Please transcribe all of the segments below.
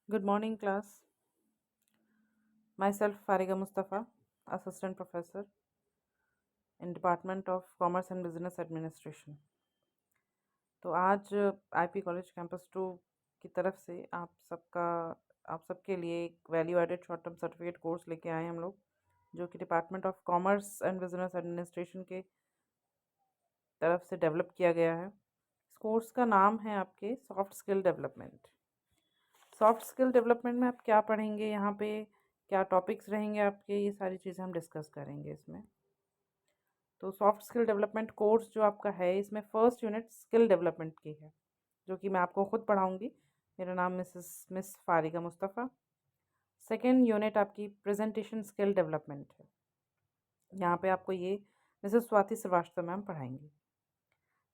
Good morning, class. Myself, Fariga Mustafa, Assistant Professor in Department of Commerce and Business Administration. तो आज IP college campus 2 की तरफ से आप सबके लिए एक value added short term certificate course लेके आए हैं हम लोग, जो कि department of commerce and business administration के तरफ से डेवलप किया गया है। इस कोर्स का नाम है आपके soft skill development. Soft skill development में आप क्या पढ़ेंगे, यहाँ पे क्या टॉपिक्स रहेंगे आपके, ये सारी चीज़ें हम डिस्कस करेंगे इसमें। तो सॉफ्ट स्किल डेवलपमेंट कोर्स जो आपका है, इसमें फर्स्ट यूनिट स्किल डेवलपमेंट की है, जो कि मैं आपको खुद पढ़ाऊँगी। मेरा नाम miss Fariha Mustafa. Second unit आपकी प्रेजेंटेशन स्किल डेवलपमेंट है। यहाँ पे आपको ये मिसेस स्वाति श्रीवास्तव मैम पढ़ाएंगी।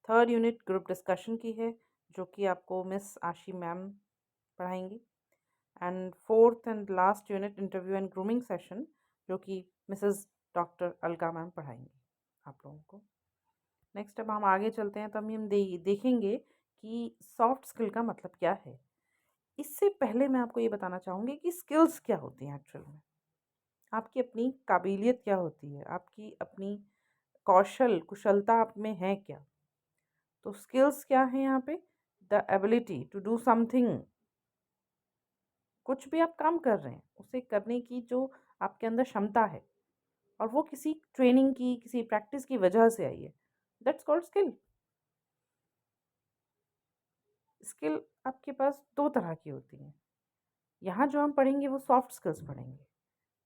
थर्ड यूनिट ग्रुप डिस्कशन की है, जो कि आपको मिस आशी मैम पढ़ाएंगी। And fourth and last unit interview and grooming session, जो कि मिसेस डॉक्टर अलका मैम पढ़ाएंगी आप लोगों को। नेक्स्ट अब हम आगे चलते हैं, तो हम देखेंगे कि सॉफ्ट स्किल का मतलब क्या है। इससे पहले मैं आपको ये बताना चाहूँगी कि स्किल्स क्या होती हैं एक्चुअल में। आपकी अपनी काबिलियत क्या होती है, आपकी अपनी कुशलता आप में है क्या। तो स्किल्स क्या है यहाँ पे? The ability to do something. कुछ भी आप काम कर रहे हैं, उसे करने की जो आपके अंदर क्षमता है, और वो किसी ट्रेनिंग की, किसी प्रैक्टिस की वजह से आई है, दैट्स कॉल्ड स्किल। स्किल आपके पास दो तरह की होती हैं। यहाँ जो हम पढ़ेंगे वो सॉफ्ट स्किल्स पढ़ेंगे,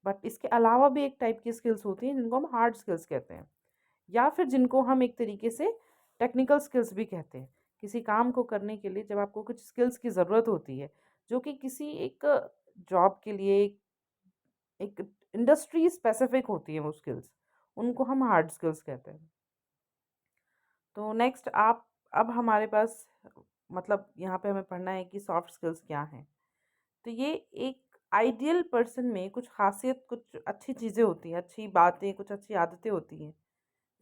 बट इसके अलावा भी एक टाइप की स्किल्स होती हैं जिनको हम हार्ड स्किल्स कहते हैं, या फिर जिनको हम एक तरीके से टेक्निकल स्किल्स भी कहते हैं। किसी काम को करने के लिए जब आपको कुछ स्किल्स की ज़रूरत होती है, जो कि किसी एक जॉब के लिए एक इंडस्ट्री स्पेसिफिक होती है, वो स्किल्स, उनको हम हार्ड स्किल्स कहते हैं। तो नेक्स्ट आप अब हमारे पास मतलब यहाँ पे हमें पढ़ना है कि सॉफ्ट स्किल्स क्या हैं। तो ये एक आइडियल पर्सन में कुछ खासियत, कुछ अच्छी चीज़ें होती हैं, अच्छी बातें, कुछ अच्छी आदतें होती हैं,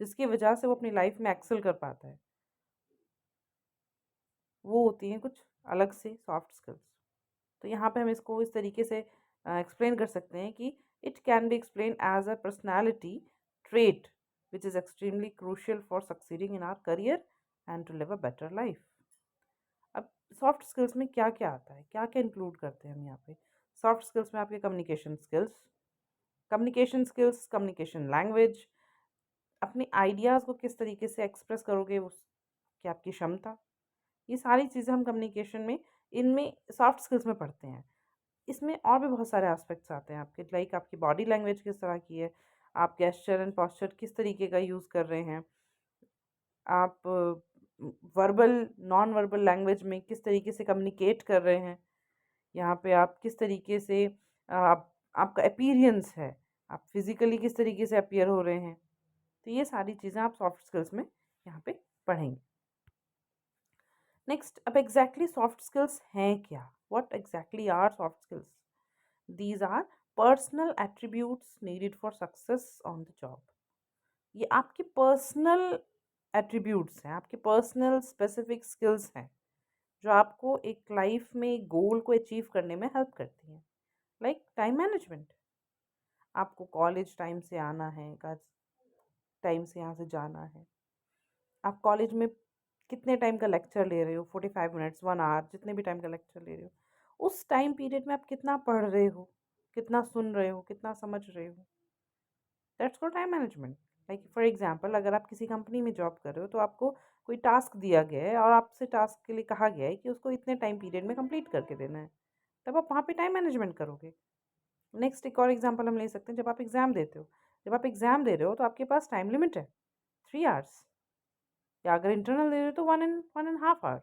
जिसकी वजह से वो अपनी लाइफ में एक्सेल कर पाता है। वो होती हैं कुछ अलग से सॉफ्ट स्किल्स। तो यहाँ पे हम इसको इस तरीके से एक्सप्लेन कर सकते हैं कि it can be explain as a personality trait which is extremely crucial for succeeding in our career and to live a better life. अब सॉफ्ट स्किल्स में क्या क्या आता है, क्या क्या इंक्लूड करते हैं हम यहाँ पे। सॉफ्ट स्किल्स में आपके कम्युनिकेशन लैंग्वेज, अपने आइडियाज़ को किस तरीके से एक्सप्रेस करोगे, उस की आपकी क्षमता, ये सारी चीज़ें हम कम्युनिकेशन में, इनमें सॉफ्ट स्किल्स में पढ़ते हैं। इसमें और भी बहुत सारे एस्पेक्ट्स आते हैं आपके, लाइक आपकी बॉडी लैंग्वेज किस तरह की है, आप गेस्चर एंड पोस्चर किस तरीके का यूज़ कर रहे हैं, आप वर्बल नॉन वर्बल लैंग्वेज में किस तरीके से कम्युनिकेट कर रहे हैं, यहाँ पे आप किस तरीके से आपका अपीयरेंस है, आप फिज़िकली किस तरीके से अपीयर हो रहे हैं। तो ये सारी चीज़ें आप सॉफ्ट स्किल्स में यहाँ पे पढ़ेंगे। नेक्स्ट, अब एग्जैक्टली सॉफ्ट स्किल्स हैं क्या? What exactly are soft skills? These are personal attributes needed for success on the job. ये आपके पर्सनल एट्रीब्यूट्स हैं, आपके पर्सनल स्पेसिफिक स्किल्स हैं, जो आपको एक लाइफ में गोल को अचीव करने में हेल्प करती हैं। लाइक टाइम मैनेजमेंट, आपको कॉलेज टाइम से आना है, टाइम से यहाँ से जाना है। आप कॉलेज में कितने टाइम का लेक्चर ले रहे हो, 45 मिनट्स, 1 आवर, जितने भी टाइम का लेक्चर ले रहे हो, उस टाइम पीरियड में आप कितना पढ़ रहे हो, कितना सुन रहे हो, कितना समझ रहे हो, that's called time management. Like for example, अगर आप किसी कंपनी में जॉब कर रहे हो, तो आपको कोई टास्क दिया गया है और आपसे टास्क के लिए कहा गया है कि उसको इतने टाइम पीरियड में कंप्लीट करके देना है, तब आप वहाँ पे टाइम मैनेजमेंट करोगे। नेक्स्ट एक और एग्जांपल हम ले सकते हैं, जब आप एग्ज़ाम देते हो। जब आप एग्ज़ाम दे रहे हो तो आपके पास टाइम लिमिट है, 3 आवर्स, या अगर इंटरनल दे रहे हो तो 1 and 1.5 आवर,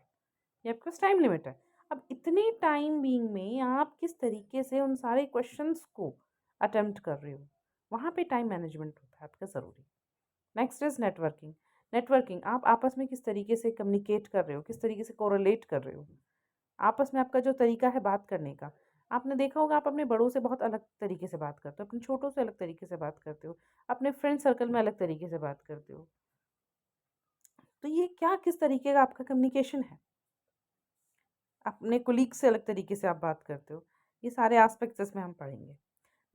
ये आपके पास टाइम लिमिट है। अब इतने टाइम बीइंग में आप किस तरीके से उन सारे क्वेश्चंस को अटेम्प्ट कर रहे हो, वहाँ पे टाइम मैनेजमेंट होता है आपका ज़रूरी। Next is networking. नेटवर्किंग, आप आपस में किस तरीके से कम्युनिकेट कर रहे हो, किस तरीके से कोरिलेट कर रहे हो, आपस में आपका जो तरीका है बात करने का। आपने देखा होगा, आप अपने बड़ों से बहुत अलग तरीके से बात करते हो, अपने छोटों से अलग तरीके से बात करते हो, अपने फ्रेंड सर्कल में अलग तरीके से बात करते हो। तो ये क्या, किस तरीके का आपका कम्युनिकेशन है। अपने कोलीग से अलग तरीके से आप बात करते हो। ये सारे एस्पेक्ट्स इसमें हम पढ़ेंगे।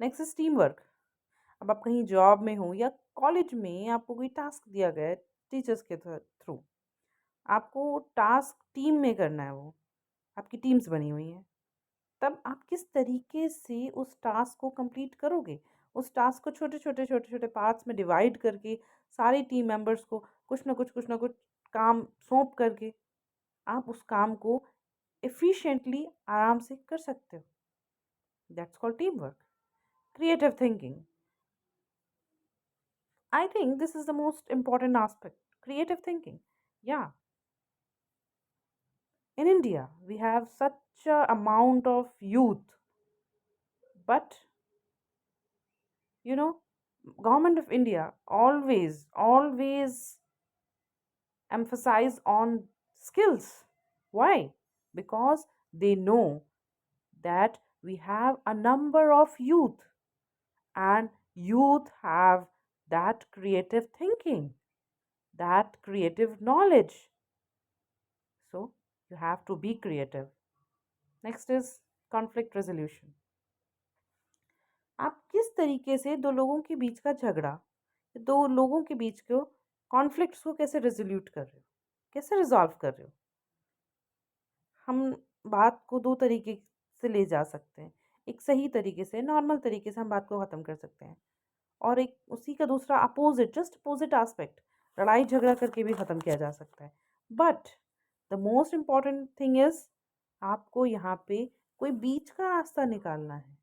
Next is team work. अब आप कहीं जॉब में हो या कॉलेज में आपको कोई टास्क दिया गया है टीचर्स के थ्रू, आपको टास्क टीम में करना है, वो आपकी टीम्स बनी हुई हैं। तब आप किस तरीके से उस टास्क को कंप्लीट करोगे? उस टास्क को छोटे-छोटे पार्ट्स में डिवाइड करके सारे टीम मेंबर्स को कुछ ना कुछ काम सौंप करके आप उस काम को एफिशिएंटली आराम से कर सकते हो। That's called team work. Creative thinking. I think this is the most important aspect. Creative thinking. Yeah, in India we have such a amount of youth, but you know, government of India always emphasize on skills. Why? Because they know that we have a number of youth, and youth have that creative thinking, that creative knowledge. So you have to be creative. Next is conflict resolution. आप किस तरीके से दो लोगों के बीच का झगड़ा, दो लोगों के बीच को कॉन्फ्लिक्ट्स को कैसे रेजोल्यूट कर रहे हो, कैसे रिजॉल्व कर रहे हो। हम बात को दो तरीके से ले जा सकते हैं। एक सही तरीके से, नॉर्मल तरीके से हम बात को ख़त्म कर सकते हैं, और एक उसी का दूसरा अपोजिट, जस्ट अपोजिट एस्पेक्ट, लड़ाई झगड़ा करके भी ख़त्म किया जा सकता है। But the most important thing is आपको यहाँ पे कोई बीच का रास्ता निकालना है।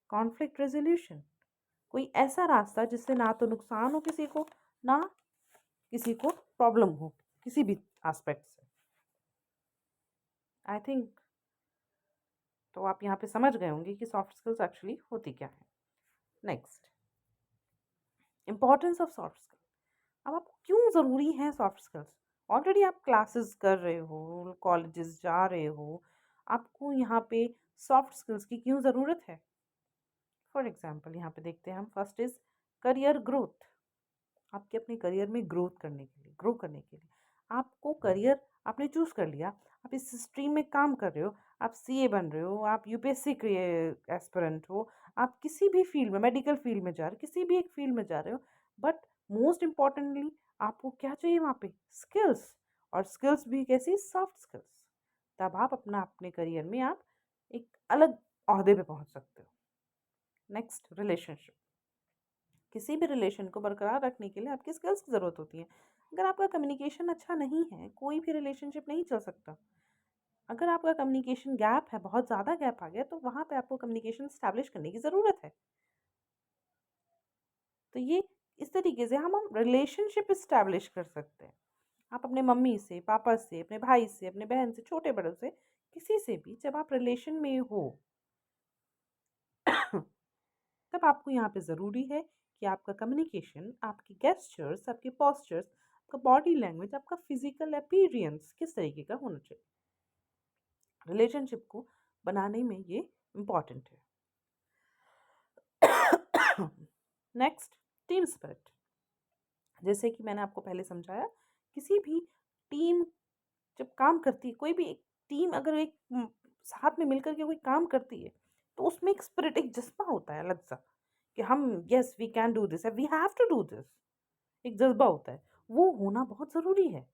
कॉन्फ्लिक्ट रेजोल्यूशन, कोई ऐसा रास्ता जिससे ना तो नुकसान हो किसी को, ना किसी को प्रॉब्लम हो किसी भी एस्पेक्ट से। आई थिंक तो आप यहाँ पे समझ गए होंगे कि सॉफ्ट स्किल्स एक्चुअली होती क्या है। Next, importance of soft skills. अब आपको क्यों ज़रूरी है सॉफ्ट स्किल्स? ऑलरेडी आप क्लासेस कर रहे हो, कॉलेजेस जा रहे हो, आपको यहाँ पे सॉफ्ट स्किल्स की क्यों ज़रूरत है? फॉर एग्जाम्पल यहाँ पे देखते हैं हम, फर्स्ट इज़ करियर ग्रोथ। आपके अपने करियर में ग्रोथ करने के लिए, ग्रो करने के लिए आपको करियर आपने चूज़ कर लिया, आप इस स्ट्रीम में काम कर रहे हो, आप सीए बन रहे हो, आप यूपीएससी के एस्पिरेंट हो, आप किसी भी फील्ड में, मेडिकल फील्ड में जा रहे हो, किसी भी एक फील्ड में जा रहे हो, बट मोस्ट इम्पॉर्टेंटली आपको क्या चाहिए वहाँ पे? स्किल्स। और स्किल्स भी कैसी? Soft skills. तब आप अपना अपने करियर में आप एक अलग ओहदे पे पहुँच सकते हो। Next, relationship. किसी भी रिलेशन को बरकरार रखने के लिए आपकी स्किल्स की ज़रूरत होती है। अगर आपका कम्युनिकेशन अच्छा नहीं है, कोई भी रिलेशनशिप नहीं चल सकता। अगर आपका कम्युनिकेशन गैप है, बहुत ज़्यादा गैप आ गया, तो वहाँ पे आपको कम्युनिकेशन स्टैब्लिश करने की ज़रूरत है। तो ये इस तरीके से हम रिलेशनशिप इस्टैब्लिश कर सकते हैं। आप अपने मम्मी से, पापा से, अपने भाई से, अपने बहन से, छोटे बड़ों से, किसी से भी जब आप रिलेशन में हो तब आपको यहाँ पे ज़रूरी है कि आपका कम्युनिकेशन, आपके गेस्चर्स, आपके पोस्चर्स, आपका बॉडी लैंग्वेज, आपका फिजिकल अपीयरेंस किस तरीके का होना चाहिए। रिलेशनशिप को बनाने में ये इम्पॉर्टेंट है। Next, team spirit. जैसे कि मैंने आपको पहले समझाया, किसी भी टीम जब काम करती है, कोई भी एक टीम अगर एक साथ में मिलकर के कोई काम करती है, तो उसमें एक स्पिरिट, एक जज्बा होता है अलग सा, कि हम yes we can do this, we have to do this. एक जज्बा होता है, वो होना बहुत ज़रूरी है।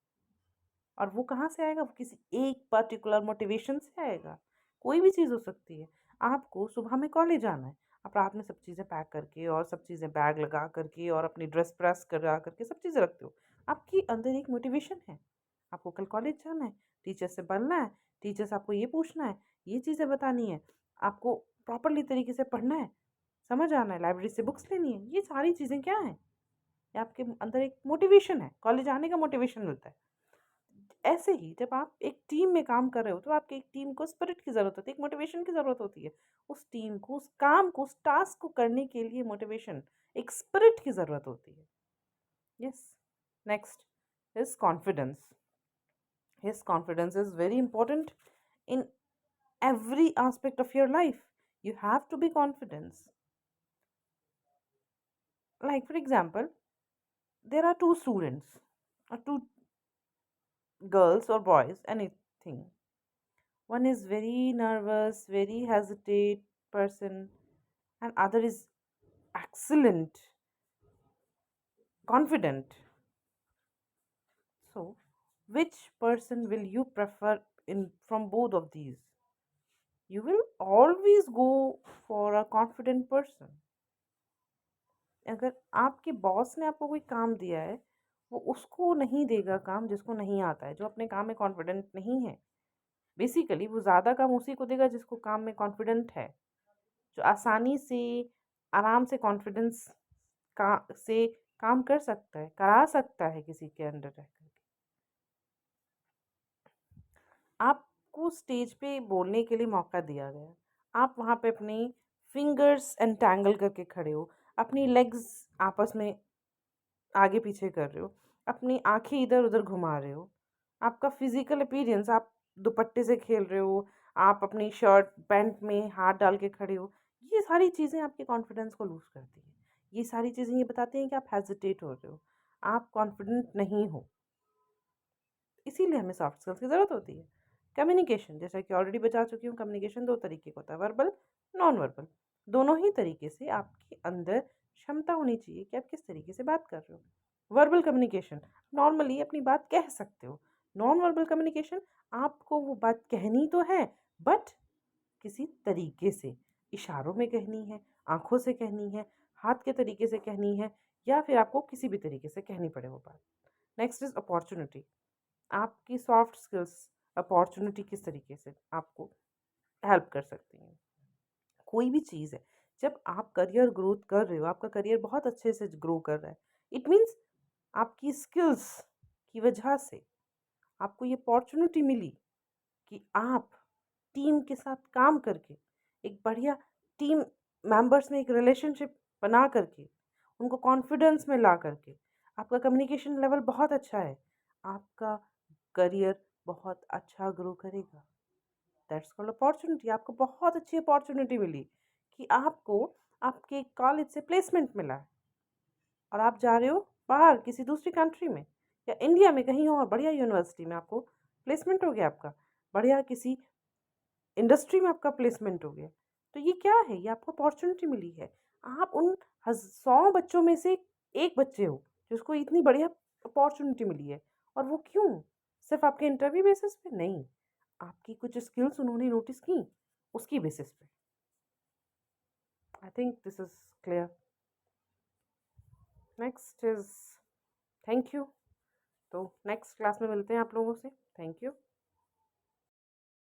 और वो कहाँ से आएगा? वो किसी एक पर्टिकुलर मोटिवेशन से आएगा। कोई भी चीज़ हो सकती है। आपको सुबह में कॉलेज जाना है, आप रात में सब चीज़ें पैक करके और सब चीज़ें बैग लगा करके और अपनी ड्रेस प्रेस करा करके सब चीज़ें रखते हो। आपके अंदर एक मोटिवेशन है, आपको कल कॉलेज जाना है, टीचर से बनना है, टीचर से आपको ये पूछना है, ये चीज़ें बतानी है, आपको प्रॉपरली तरीके से पढ़ना है, समझ आना है, लाइब्रेरी से बुक्स लेनी है। ये सारी चीज़ें क्या हैं? ये आपके अंदर एक मोटिवेशन है, कॉलेज आने का मोटिवेशन मिलता है। ऐसे ही जब आप एक टीम में काम कर रहे हो, तो आपकी एक टीम को स्पिरिट की ज़रूरत होती है, एक मोटिवेशन की ज़रूरत होती है। उस टीम को, उस काम को, उस टास्क को करने के लिए मोटिवेशन, एक स्पिरिट की ज़रूरत होती है। Yes. Next is confidence. His confidence is very important in every aspect of your life. You have to be confident. Like, for example, there are two students, or two girls or boys, anything. One is very nervous, very hesitate person, and other is excellent, confident. So, which person will you prefer in from both of these? You will always go for a confident person. अगर आपके boss ने आपको कोई काम दिया है, वो उसको नहीं देगा काम जिसको नहीं आता है, जो अपने काम में कॉन्फिडेंट नहीं है। बेसिकली वो ज़्यादा काम उसी को देगा जिसको काम में कॉन्फिडेंट है, जो आसानी से, आराम से कॉन्फिडेंस का से काम कर सकता है, करा सकता है किसी के अंडर रह कर। आपको स्टेज पे बोलने के लिए मौका दिया गया, आप वहाँ पे अपनी फिंगर्स एंटेंगल करके खड़े हो, अपनी लेग्स आपस में आगे पीछे कर रहे हो, अपनी आंखें इधर उधर घुमा रहे हो, आपका फिजिकल अपीयरेंस, आप दुपट्टे से खेल रहे हो, आप अपनी शर्ट पैंट में हाथ डाल के खड़े हो, ये सारी चीज़ें आपके कॉन्फिडेंस को लूज़ करती है। ये सारी चीज़ें ये बताती हैं कि आप हेजिटेट हो रहे हो, आप कॉन्फिडेंट नहीं हो। इसीलिए हमें सॉफ्ट स्किल्स की ज़रूरत होती है। कम्युनिकेशन, जैसा कि ऑलरेडी बता चुकी हूँ, कम्युनिकेशन 2 तरीके का होता है, वर्बल, नॉन वर्बल। दोनों ही तरीके से आपके अंदर क्षमता होनी चाहिए कि आप किस तरीके से बात कर रहे हो। वर्बल कम्युनिकेशन, नॉर्मली अपनी बात कह सकते हो। नॉन वर्बल कम्युनिकेशन, आपको वो बात कहनी तो है, बट किसी तरीके से, इशारों में कहनी है, आँखों से कहनी है, हाथ के तरीके से कहनी है, या फिर आपको किसी भी तरीके से कहनी पड़े वो बात। Next is opportunity. आपकी सॉफ्ट स्किल्स अपॉर्चुनिटी किस तरीके से आपको हेल्प कर सकती हैं। कोई भी चीज़ है, जब आप करियर ग्रोथ कर रहे हो, आपका करियर बहुत अच्छे से ग्रो कर रहा है, इट मीन्स आपकी स्किल्स की वजह से आपको ये अपॉर्चुनिटी मिली कि आप टीम के साथ काम करके एक बढ़िया टीम मेंबर्स में एक रिलेशनशिप बना करके उनको कॉन्फिडेंस में ला करके आपका कम्युनिकेशन लेवल बहुत अच्छा है, आपका करियर बहुत अच्छा ग्रो करेगा। That's called opportunity. आपको बहुत अच्छी अपॉर्चुनिटी मिली कि आपको आपके कॉलेज से प्लेसमेंट मिला है और आप जा रहे हो बाहर किसी दूसरी कंट्री में या इंडिया में कहीं और बढ़िया यूनिवर्सिटी में आपको प्लेसमेंट हो गया आपका, बढ़िया किसी इंडस्ट्री में आपका प्लेसमेंट हो गया। तो ये क्या है? ये आपको अपॉर्चुनिटी मिली है। आप उन 100 बच्चों में से एक बच्चे हो जिसको इतनी बढ़िया अपॉर्चुनिटी मिली है। और वो क्यों? सिर्फ़ आपके इंटरव्यू बेसिस पे नहीं, आपकी कुछ स्किल्स उन्होंने नोटिस की, उसकी बेसिस पे। I think this is clear. Next is thank you. तो नेक्स्ट क्लास में मिलते हैं आप लोगों से। Thank you.